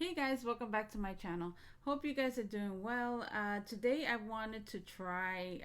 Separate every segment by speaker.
Speaker 1: Hey guys, welcome back to my channel. Hope you guys are doing well. Today I wanted to try,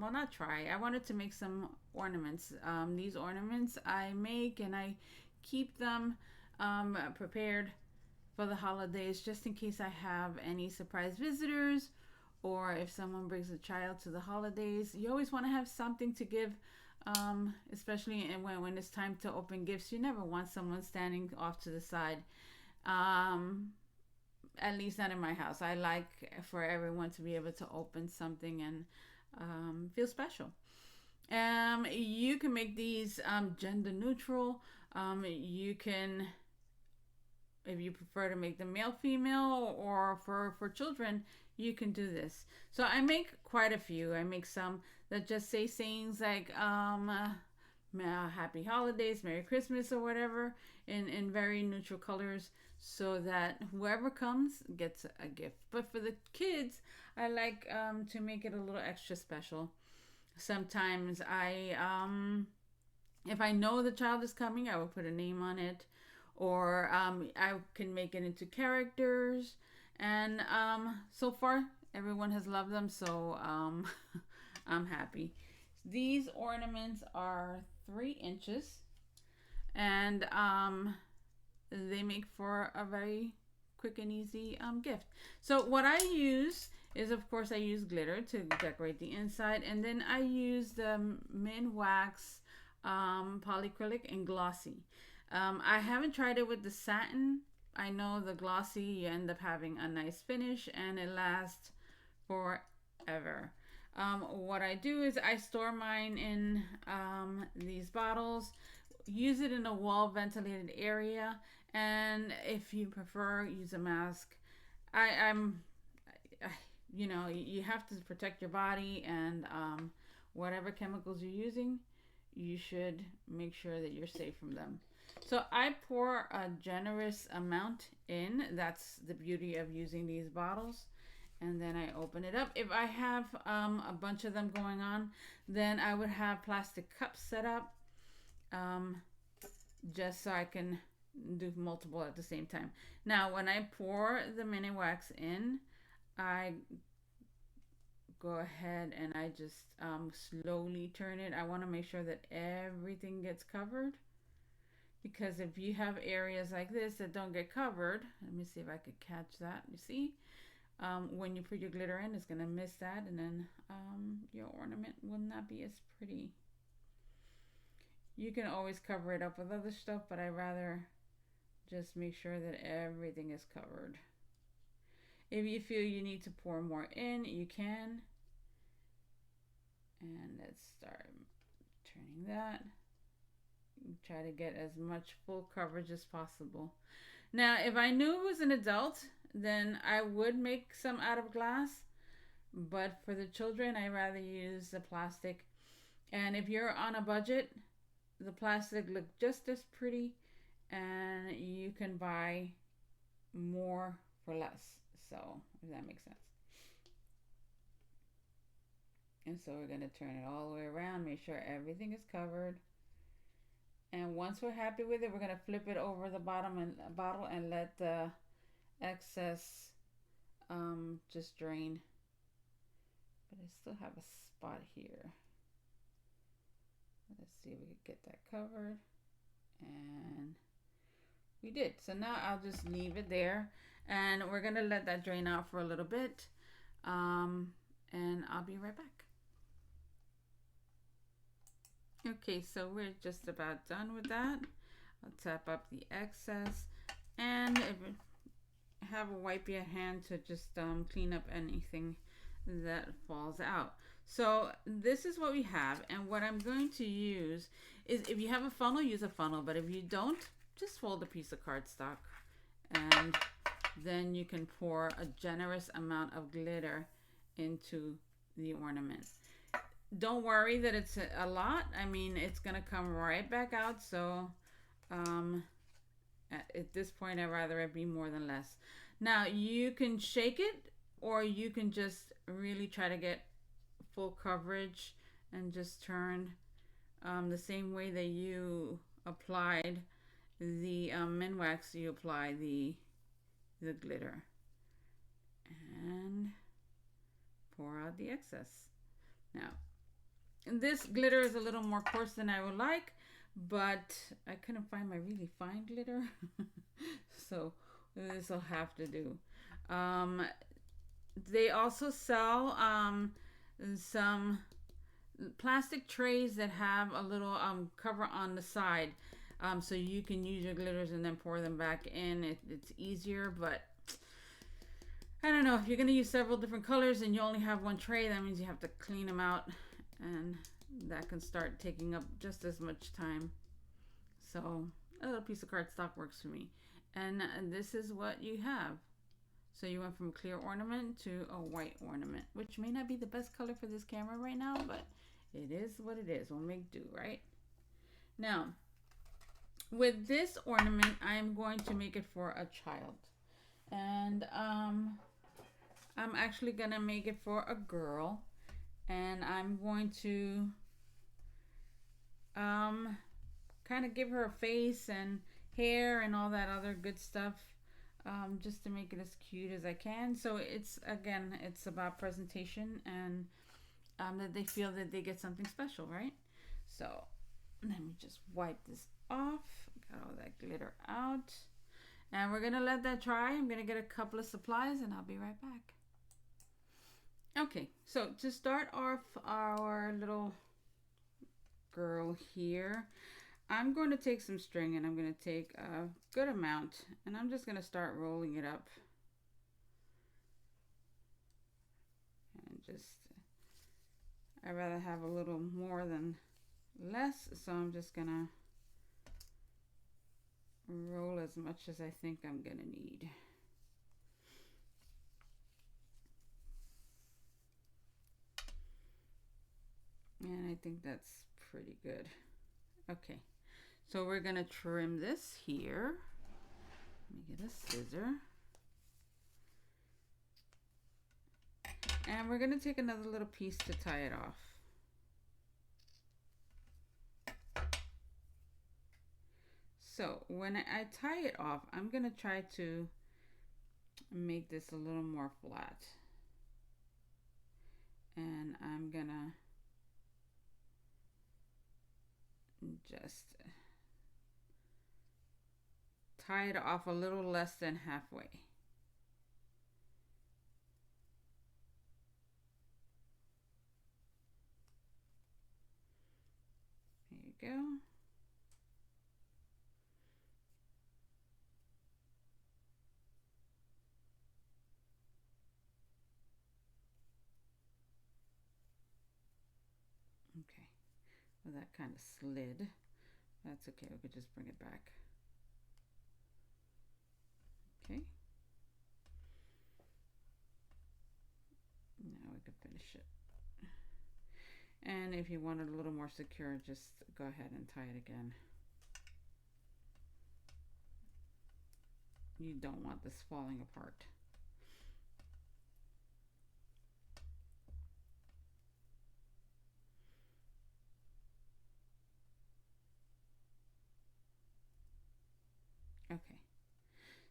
Speaker 1: well not try, I wanted to make some ornaments. These ornaments I make and I keep them prepared for the holidays just in case I have any surprise visitors or if someone brings a child to the holidays. You always want to have something to give, especially when it's time to open gifts. You never want someone standing off to the side. Um, at least not in my house. I like for everyone to be able to open something and feel special. You can make these gender neutral. You can, if you prefer to make them male, female, or for children, you can do this. So I make quite a few. I make some that just say things like happy holidays, Merry Christmas, or whatever in very neutral colors so that whoever comes gets a gift. But for the kids, I like to make it a little extra special. Sometimes if I know the child is coming, I will put a name on it, or I can make it into characters. And so far, everyone has loved them, so I'm happy. These ornaments are 3 inches, and they make for a very quick and easy gift. So what I use is, of course, I use glitter to decorate the inside, and then I use the min wax polyacrylic and glossy. I haven't tried it with the satin. I know the glossy, you end up having a nice finish and it lasts forever. What I do is I store mine in these bottles, use it in a wall ventilated area, and if you prefer, use a mask. I'm, you know, you have to protect your body, and whatever chemicals you're using, you should make sure that you're safe from them. So I pour a generous amount in. That's the beauty of using these bottles. And then I open it up. If I have a bunch of them going on, then I would have plastic cups set up, just so I can do multiple at the same time. Now, when I pour the mini wax in, I go ahead and I just slowly turn it. I want to make sure that everything gets covered, because if you have areas like this that don't get covered, let me see if I could catch that. You see, when you put your glitter in, it's going to miss that, and then your ornament will not be as pretty. You can always cover it up with other stuff, but I rather just make sure that everything is covered. If you feel you need to pour more in, you can. And let's start turning that. Try to get as much full coverage as possible. Now, if I knew it was an adult, then I would make some out of glass. But for the children, I rather use the plastic. And if you're on a budget, the plastic looks just as pretty, and you can buy more for less. So, if that makes sense. And so we're going to turn it all the way around, make sure everything is covered. And once we're happy with it, we're going to flip it over the bottle and let the excess just drain. But I still have a spot here. Let's see if we can get that covered. And we did. So now I'll just leave it there. And we're going to let that drain out for a little bit. And I'll be right back. Okay, so we're just about done with that. I'll tap up the excess, and have a wipey at hand to just clean up anything that falls out. So this is what we have, and what I'm going to use is, if you have a funnel, use a funnel, but if you don't, just fold a piece of cardstock, and then you can pour a generous amount of glitter into the ornament. Don't worry that it's a lot. I mean, it's gonna come right back out. So at this point, I'd rather it be more than less. Now you can shake it, or you can just really try to get full coverage and just turn the same way that you applied the min wax. You apply the the glitter and pour out the excess. Now, this glitter is a little more coarse than I would like, but I couldn't find my really fine glitter. So this will have to do. They also sell some plastic trays that have a little cover on the side, so you can use your glitters and then pour them back in. It's easier, but I don't know, if you're going to use several different colors and you only have one tray, that means you have to clean them out, and that can start taking up just as much time. So a little piece of cardstock works for me. And this is what you have. So you went from a clear ornament to a white ornament, which may not be the best color for this camera right now, but it is what it is. We'll make do, right? Now, with this ornament, I'm going to make it for a child. And I'm actually going to make it for a girl. And I'm going to kind of give her a face and hair and all that other good stuff, just to make it as cute as I can. So it's, again, it's about presentation and that they feel that they get something special, right? So let me just wipe this off. Got all that glitter out. And we're going to let that dry. I'm going to get a couple of supplies and I'll be right back. Okay, so to start off our little girl here, I'm going to take some string, and I'm going to take a good amount, and I'm just going to start rolling it up. And just, I'd rather have a little more than less, so I'm just going to roll as much as I think I'm going to need. And I think that's pretty good. Okay. So we're going to trim this here. Let me get a scissor. And we're going to take another little piece to tie it off. So when I tie it off, I'm going to try to make this a little more flat. And I'm going to just tie it off a little less than halfway. There you go. Okay, well, that kind of slid. That's okay, we could just bring it back. Okay. Now we can finish it. And if you want it a little more secure, just go ahead and tie it again. You don't want this falling apart. Okay.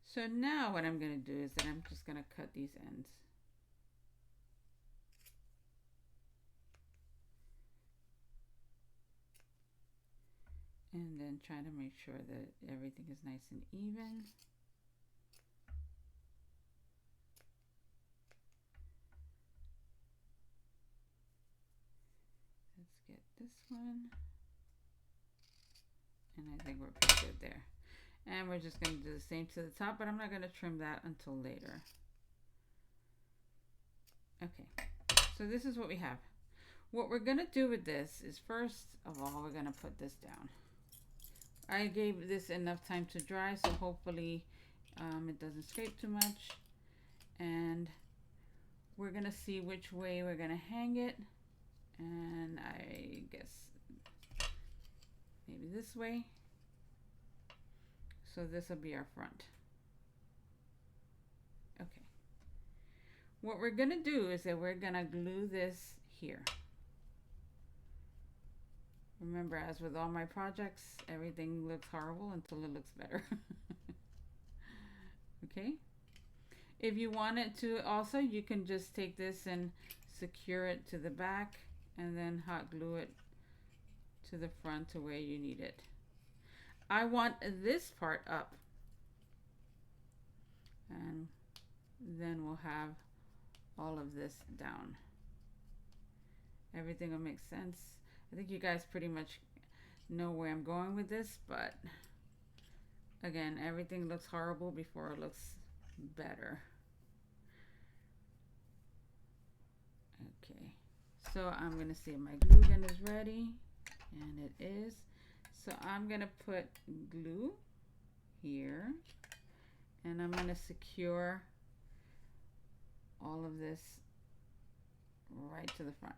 Speaker 1: So now what I'm going to do is that I'm just going to cut these ends. And then try to make sure that everything is nice and even. Let's get this one. And I think we're pretty good there. And we're just going to do the same to the top, but I'm not going to trim that until later. Okay, so this is what we have. What we're going to do with this is, first of all, we're going to put this down. I gave this enough time to dry, so hopefully it doesn't scrape too much. And we're going to see which way we're going to hang it. And I guess maybe this way. So this will be our front. Okay. What we're going to do is that we're going to glue this here. Remember, as with all my projects, everything looks horrible until it looks better. Okay, If you wanted to also, you can just take this and secure it to the back and then hot glue it to the front to where you need it. I want this part up, and then we'll have all of this down. Everything will make sense. I think you guys pretty much know where I'm going with this, but again, everything looks horrible before it looks better. Okay, so I'm gonna see if my glue gun is ready, and it is. So I'm gonna put glue here, and I'm gonna secure all of this right to the front.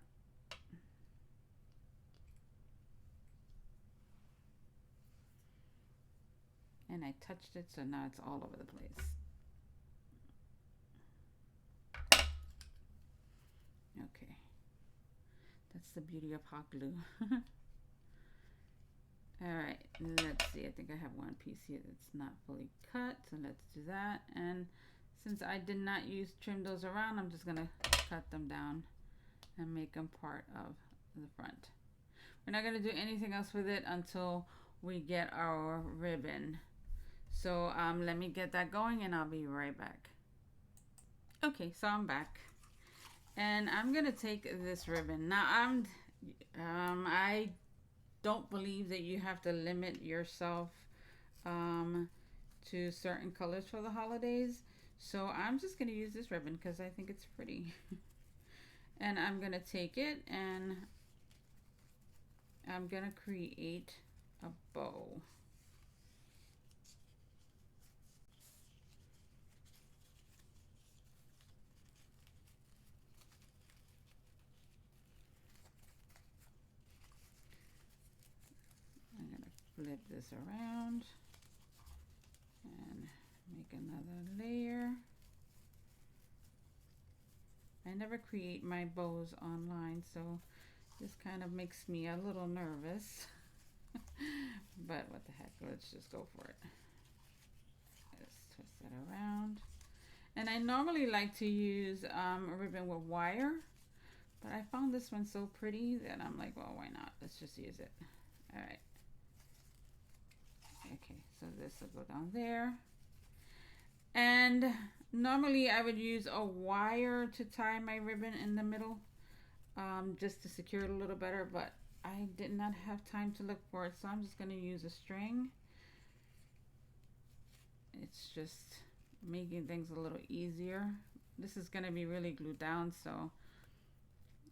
Speaker 1: And I touched it, so now it's all over the place. Okay, that's the beauty of hot glue. Alright, let's see. I think I have one piece here that's not fully cut, so let's do that. And since I did not trim those around, I'm just going to cut them down and make them part of the front. We're not going to do anything else with it until we get our ribbon. So let me get that going and I'll be right back. Okay, so I'm back. And I'm going to take this ribbon. Now I don't believe that you have to limit yourself to certain colors for the holidays. So I'm just going to use this ribbon because I think it's pretty. And I'm going to take it and I'm going to create a bow. I'm going to flip this around and make another layer. I never create my bows online, so this kind of makes me a little nervous. But what the heck, let's just go for it. Let's twist that around. And I normally like to use a ribbon with wire, but I found this one so pretty that I'm like, well, why not? Let's just use it. All right. Okay, so this will go down there. And normally I would use a wire to tie my ribbon in the middle, just to secure it a little better, but I did not have time to look for it, so I'm just going to use a string. It's just making things a little easier. This is going to be really glued down, so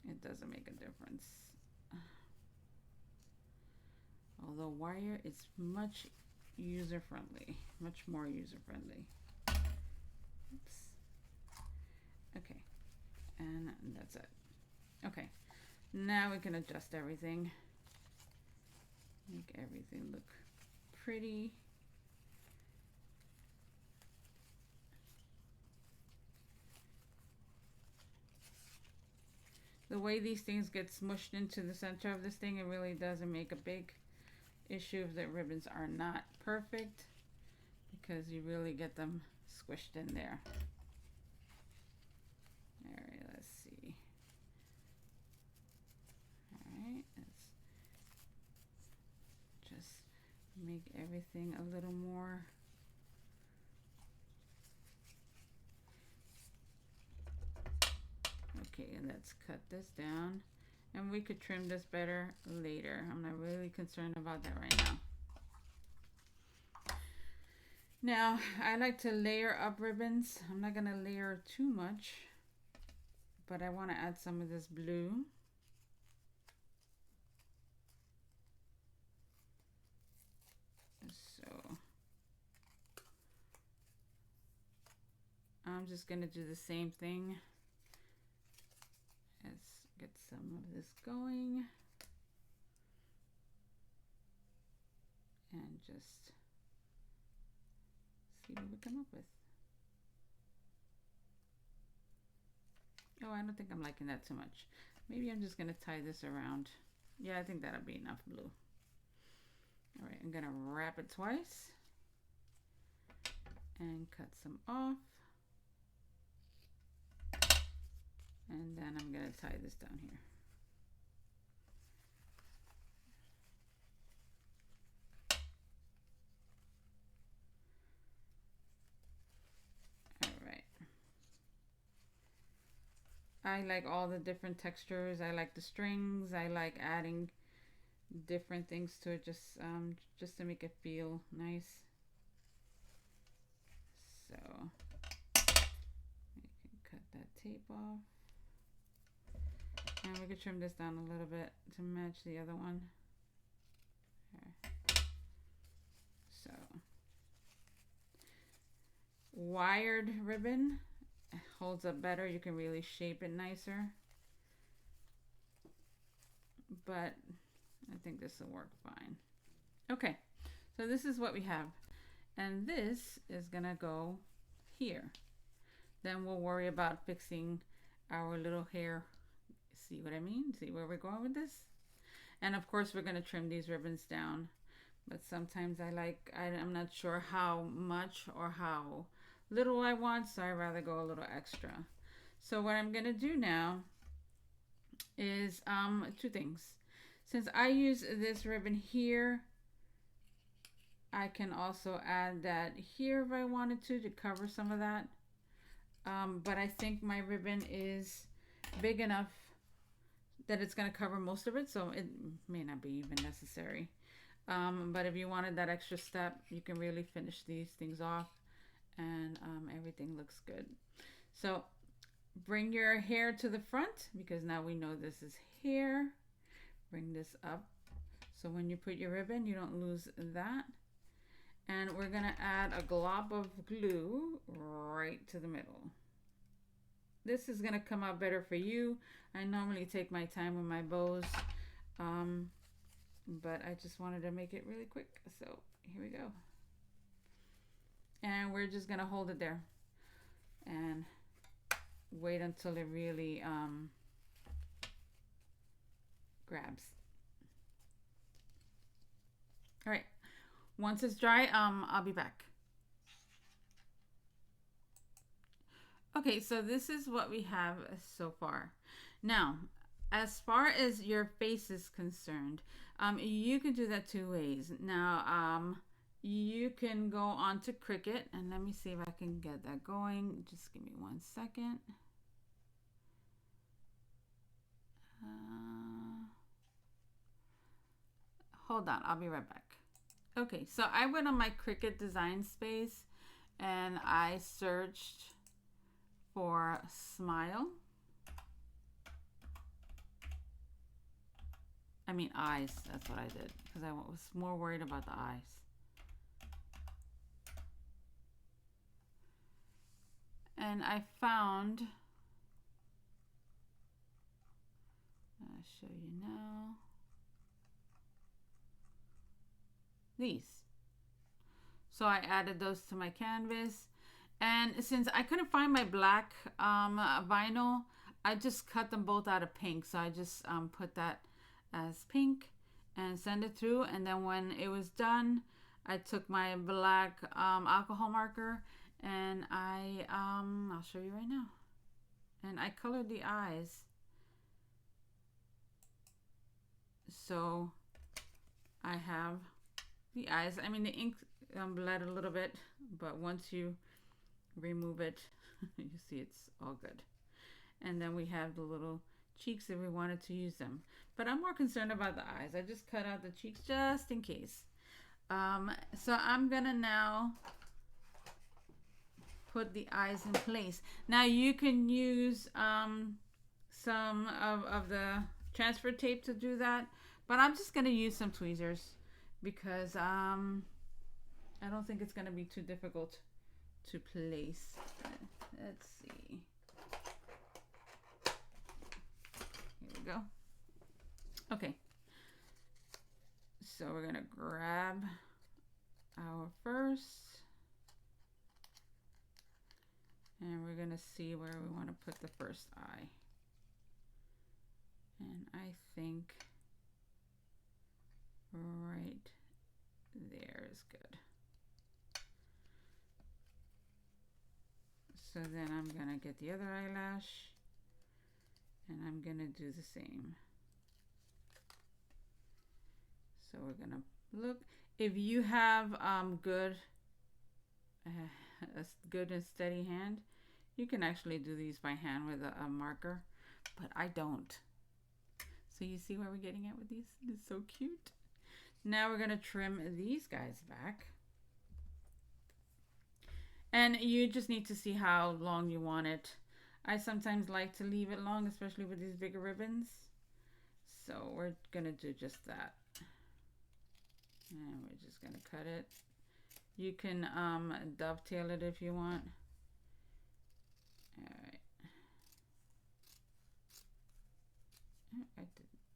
Speaker 1: it doesn't make a difference. Although wire is much user-friendly, much more user-friendly. Oops. Okay, and that's it. Okay, now we can adjust everything, make everything look pretty. The way these things get smushed into the center of this thing, it really doesn't make a big issue if the ribbons are not perfect, because you really get them squished in there. Alright, let's see. Alright, let's just make everything a little more okay, and let's cut this down, and we could trim this better later. I'm not really concerned about that right now. Now, I like to layer up ribbons. I'm not going to layer too much, but I want to add some of this blue. So, I'm just going to do the same thing. Let's get some of this going. And just see what we come up with. Oh, I don't think I'm liking that too much. Maybe I'm just going to tie this around. Yeah, I think that'll be enough blue. All right, I'm going to wrap it twice and cut some off. And I'm gonna tie this down here. I like all the different textures. I like the strings. I like adding different things to it just to make it feel nice. So we can cut that tape off. And we can trim this down a little bit to match the other one. There. So wired ribbon holds up better. You can really shape it nicer. But I think this will work fine. Okay, so this is what we have. And this is gonna go here. Then we'll worry about fixing our little hair. See what I mean? See where we're going with this? And of course we're gonna trim these ribbons down. But sometimes I'm not sure how much or how little I want, so I'd rather go a little extra. So what I'm gonna do now is two things. Since I use this ribbon here, I can also add that here if I wanted to cover some of that. But I think my ribbon is big enough that it's going to cover most of it, so it may not be even necessary. But if you wanted that extra step, you can really finish these things off, and everything looks good. So bring your hair to the front, because now we know this is hair. Bring this up so when you put your ribbon, you don't lose that. And we're gonna add a glob of glue right to the middle. This is gonna come out better for you. I normally take my time with my bows, but I just wanted to make it really quick. So here we go. And we're just gonna hold it there and wait until it really grabs. All right. Once it's dry, I'll be back. Okay, so this is what we have so far. Now, as far as your face is concerned, you can do that two ways. Now, you can go on to Cricut, and let me see if I can get that going. Just give me 1 second. Hold on, I'll be right back. Okay, so I went on my Cricut design space and I searched for smile. I mean eyes, that's what I did, because I was more worried about the eyes. And I found, I'll show you now, these. So I added those to my canvas, and since I couldn't find my black vinyl, I just cut them both out of pink. So I just put that as pink and send it through, and then when it was done, I took my black alcohol marker and I'll show you right now, and I colored the eyes. So I have the eyes. I mean, the ink bled a little bit, but once you remove it, you see it's all good. And then we have the little cheeks if we wanted to use them. But I'm more concerned about the eyes. I just cut out the cheeks just in case. So I'm gonna now put the eyes in place. Now you can use some of the transfer tape to do that, but I'm just gonna use some tweezers because I don't think it's gonna be too difficult to place. Let's see. Here we go. Okay. So we're gonna grab our first, and we're gonna see where we want to put the first eye. And I think right there is good. So then I'm gonna get the other eyelash And I'm gonna do the same. So we're gonna look. If you have a good and steady hand, you can actually do these by hand with a marker, but I don't. So you see where we're getting at with these? It's so cute. Now we're gonna trim these guys back. And you just need to see how long you want it. I sometimes like to leave it long, especially with these bigger ribbons. So we're gonna do just that. And we're just gonna cut it. You can dovetail it if you want. Alright.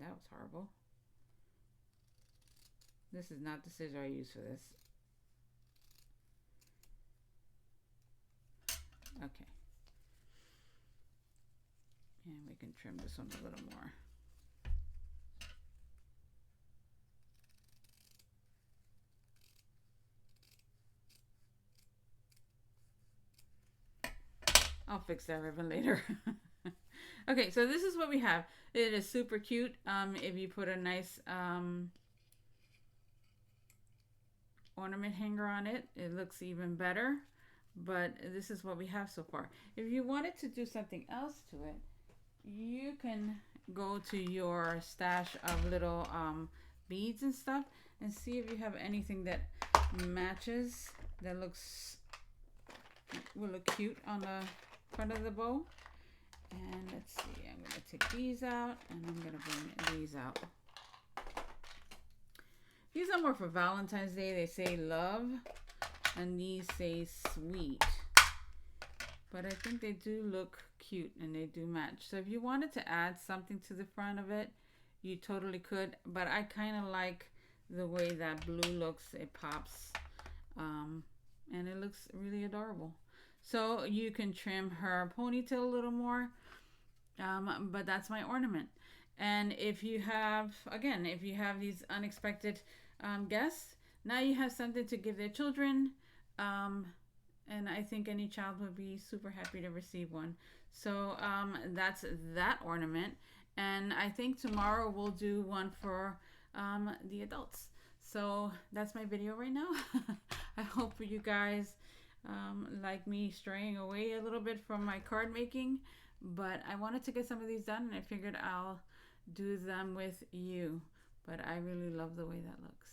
Speaker 1: That was horrible. This is not the scissor I use for this. Okay. And we can trim this one a little more. I'll fix that ribbon later. Okay, so this is what we have. It is super cute. If you put a nice ornament hanger on it, it looks even better. But this is what we have so far. If you wanted to do something else to it, you can go to your stash of little beads and stuff and see if you have anything that matches, that will look cute on the front of the bow. And let's see, I'm going to take these out and I'm going to bring these out. These are more for Valentine's Day. They say love and these say sweet. But I think they do look cute and they do match. So if you wanted to add something to the front of it, you totally could. But I kind of like the way that blue looks. It pops and it looks really adorable. So you can trim her ponytail a little more. But that's my ornament. And if you have, again, if you have these unexpected guests, now you have something to give their children. And I think any child would be super happy to receive one. So that's that ornament. And I think tomorrow we'll do one for the adults. So that's my video right now. I hope you guys like me straying away a little bit from my card making. But I wanted to get some of these done and I figured I'll do them with you. But I really love the way that looks.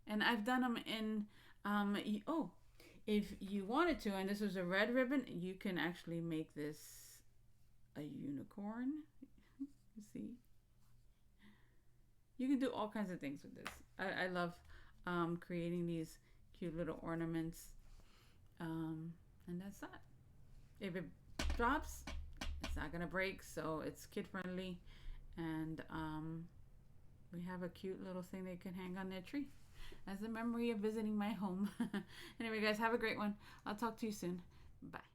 Speaker 1: And I've done them in, if you wanted to, and this was a red ribbon, you can actually make this a unicorn. You see? You can do all kinds of things with this. I love creating these cute little ornaments. And that's that. If it drops, it's not gonna break, so it's kid friendly. And we have a cute little thing they can hang on their tree as a memory of visiting my home. Anyway, guys, have a great one. I'll talk to you soon. Bye.